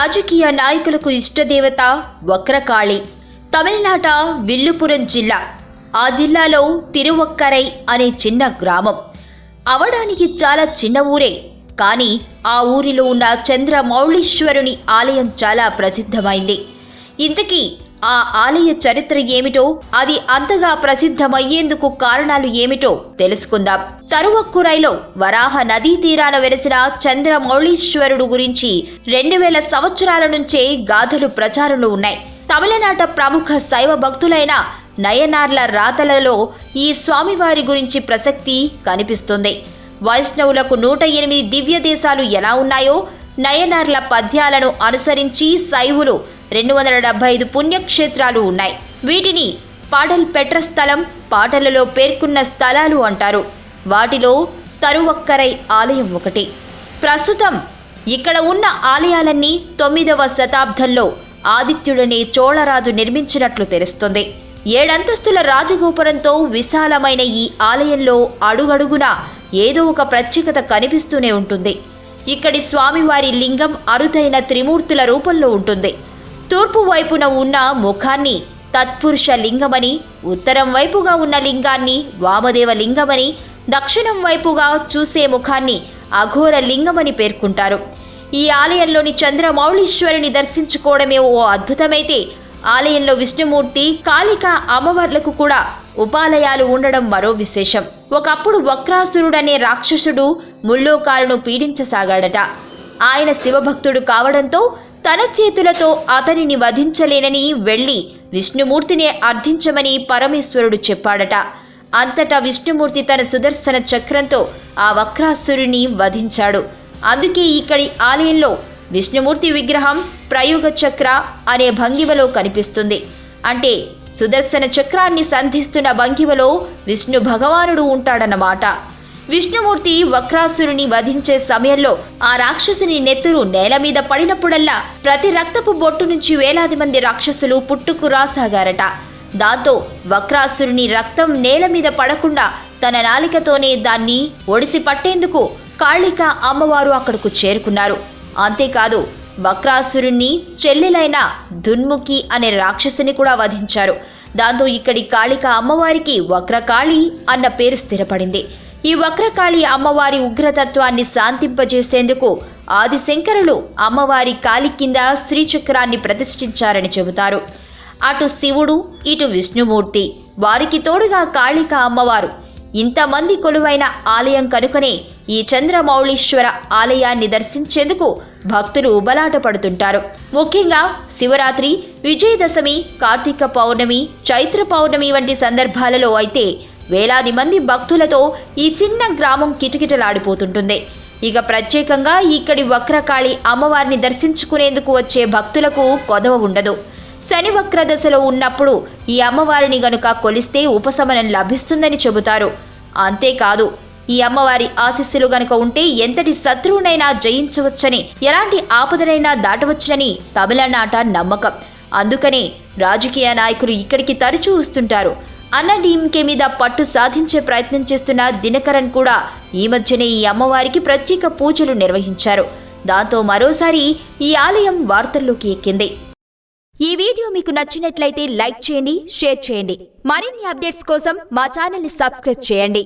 రాజకీయ నాయకులకు ఇష్టదేవత వక్రకాళి. తమిళనాట విల్లుపురం జిల్లా. ఆ జిల్లాలో తిరువక్కరై అనే చిన్న గ్రామం. అవడానికి చాలా చిన్న ఊరే, కానీ ఆ ఊరిలో ఉన్న చంద్రమౌళీశ్వరుని ఆలయం చాలా ప్రసిద్ధమైంది. ఇంతకీ ఆ ఆలయ చరిత్ర ఏమిటో, అది అంతగా ప్రసిద్ధమయ్యేందుకు కారణాలు ఏమిటో తెలుసుకుందాం. తరువక్కురైలో వరాహ నదీ తీరాన వెలిసిన చంద్రమౌళీశ్వరుడు గురించి 2000 సంవత్సరాల నుంచే గాథలు ప్రచారంలో ఉన్నాయి. తమిళనాట ప్రముఖ శైవ భక్తులైన నయనార్ల రాతలలో ఈ స్వామివారి గురించి ప్రసక్తి కనిపిస్తుంది. వైష్ణవులకు 108 దివ్య దేశాలు ఎలా ఉన్నాయో, నయనార్ల పద్యాలను అనుసరించి శైవులు 275 పుణ్యక్షేత్రాలు ఉన్నాయి. వీటిని పాడల్ పెట్ర స్థలం, పాటలలో పేర్కొన్న స్థలాలు అంటారు. వాటిలో తరువక్కరై ఆలయం ఒకటి. ప్రస్తుతం ఇక్కడ ఉన్న ఆలయాలన్నీ 9వ శతాబ్దంలో ఆదిత్యుడనే చోళరాజు నిర్మించినట్లు తెలుస్తుంది. 7 అంతస్తుల రాజగోపురంతో విశాలమైన ఈ ఆలయంలో అడుగడుగునా ఏదో ఒక ప్రత్యేకత కనిపిస్తూనే ఉంటుంది. ఇక్కడి స్వామివారి లింగం అరుదైన త్రిమూర్తుల రూపంలో ఉంటుంది. తూర్పు వైపున ఉన్న ముఖాన్ని తత్పురుష లింగమని, ఉత్తరం వైపుగా ఉన్న లింగాన్ని వామదేవ లింగమని, దక్షిణం వైపుగా చూసే ముఖాన్ని అఘోర లింగమని పేర్కొంటారు. ఈ ఆలయంలోని చంద్రమౌళీశ్వరుని దర్శించుకోవడమే ఓ అద్భుతమైతే, ఆలయంలో విష్ణుమూర్తి, కాళిక అమ్మవార్లకు కూడా ఉపాలయాలు ఉండడం మరో విశేషం. ఒకప్పుడు వక్రాసురుడనే రాక్షసుడు ముల్లోకాలను పీడించసాగాడట. ఆయన శివభక్తుడు కావడంతో తన చేతులతో అతనిని వధించలేనని వెళ్లి విష్ణుమూర్తినే అర్థించమని పరమేశ్వరుడు చెప్పాడట. అంతటా విష్ణుమూర్తి తన సుదర్శన చక్రంతో ఆ వక్రాసురుని వధించాడు. అందుకే ఇక్కడి ఆలయంలో విష్ణుమూర్తి విగ్రహం ప్రయోగ చక్ర అనే భంగిమలో కనిపిస్తుంది. అంటే సుదర్శన చక్రాన్ని సంధిస్తున్న భంగిమలో విష్ణు భగవానుడు ఉంటాడన్నమాట. విష్ణుమూర్తి వక్రాసురుని వధించే సమయంలో ఆ రాక్షసుని నెత్తురు నేల మీద పడినప్పుడల్లా ప్రతి రక్తపు బొట్టు నుంచి వేలాది మంది రాక్షసులు పుట్టుకు రాసాగారట. దాంతో వక్రాసురుని రక్తం నేల మీద పడకుండా తన నాలికతోనే దాన్ని ఒడిసి పట్టేందుకు కాళిక అమ్మవారు అక్కడకు చేరుకున్నారు. అంతేకాదు, వక్రాసురుణ్ణి చెల్లెలైన దున్ముఖి అనే రాక్షసుని కూడా వధించారు. దాంతో ఇక్కడి కాళిక అమ్మవారికి వక్రకాళి అన్న పేరు స్థిరపడింది. ఈ వక్రకాళి అమ్మవారి ఉగ్రతత్వాన్ని శాంతింపజేసేందుకు ఆదిశంకరులు అమ్మవారి కాలి కింద శ్రీచక్రాన్ని ప్రతిష్ఠించారని చెబుతారు. అటు శివుడు, ఇటు విష్ణుమూర్తి, వారికి తోడుగా కాళిక అమ్మవారు. ఇంతమంది కొలువైన ఆలయం కనుకనే ఈ చంద్రమౌళీశ్వర ఆలయాన్ని దర్శించేందుకు భక్తులు ఉబలాట పడుతుంటారు. ముఖ్యంగా శివరాత్రి, విజయదశమి, కార్తీక పౌర్ణమి, చైత్ర పౌర్ణమి వంటి సందర్భాలలో అయితే వేలాది మంది భక్తులతో ఈ చిన్న గ్రామం కిటకిటలాడిపోతుంటుంది. ఇక ప్రత్యేకంగా ఇక్కడి వక్రకాళి అమ్మవారిని దర్శించుకునేందుకు వచ్చే భక్తులకు కొదవ ఉండదు. శని వక్ర దశలో ఉన్నప్పుడు ఈ అమ్మవారిని గనుక కొలిస్తే ఉపశమనం లభిస్తుందని చెబుతారు. అంతేకాదు, ఈ అమ్మవారి ఆశీస్సులు గనుక ఉంటే ఎంతటి శత్రువునైనా జయించవచ్చని, ఎలాంటి ఆపదనైనా దాటవచ్చునని తమిళనాట నమ్మకం. అందుకనే రాజకీయ నాయకులు ఇక్కడికి తరచూ వస్తుంటారు. అన్నాడీఎంకే మీద పట్టు సాధించే ప్రయత్నం చేస్తున్న దినకరన్ కూడా ఈ మధ్యనే ఈ అమ్మవారికి ప్రత్యేక పూజలు నిర్వహించారు. దాంతో మరోసారి ఈ ఆలయం వార్తల్లోకి ఎక్కింది. ఈ వీడియో మీకు నచ్చినట్లయితే లైక్ చేయండి, షేర్ చేయండి. మరిన్ని అప్డేట్స్ కోసం మా ఛానల్ని సబ్స్క్రైబ్ చేయండి.